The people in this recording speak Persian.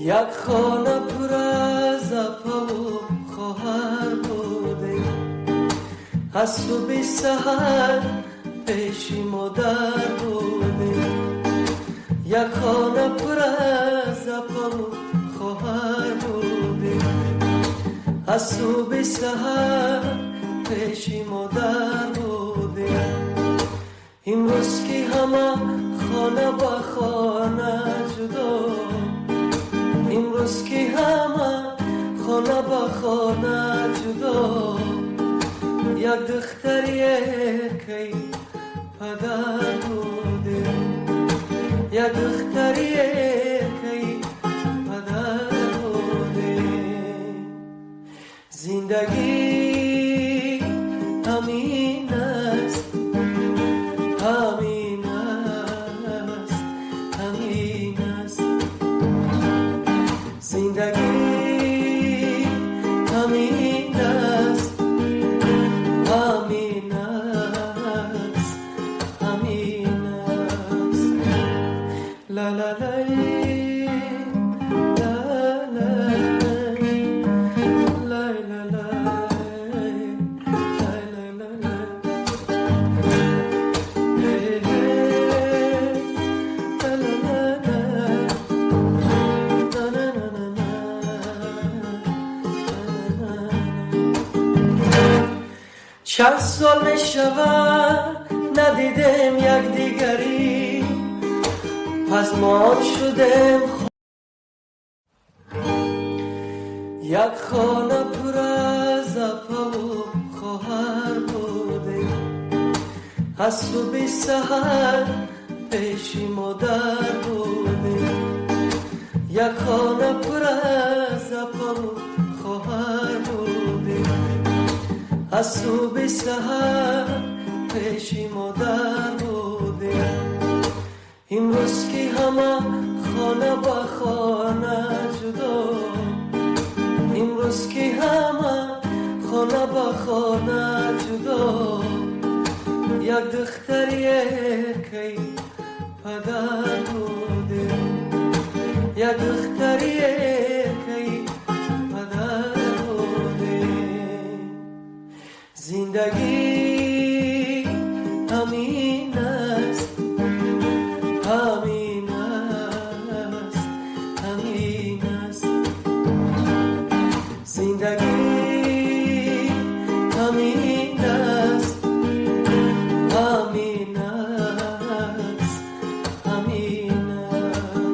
یک خانه پر از اپا و خواهر بوده، از صبح سحر پیش مادر بوده. یک خانه پر از اپا و خواهر بوده، از صبح سحر پیش مادر بوده. امروز که همه خانه با خانه جدا، امروز که همه خانه با خانه جدا. یک دختری که پدر بوده، یک دختری که پدر بوده. زندگی همین است، همین است، همین است. زندگی همین است، همین است، همین است. لا لا لا چند سال می شود ندیدم یک دیگری، پس ما شدم یک خانه پر از اپا و خواهر بوده، از صبح سحر پیش مادر بوده. یک خانه پر از اپا و خواهر بوده، از صبح سحر پیش مادر بوده. امروز که همه خانه با خانه جدا، امروز که همه خانه با خانه جدا. یک دختری که پدر بوده، یک دختری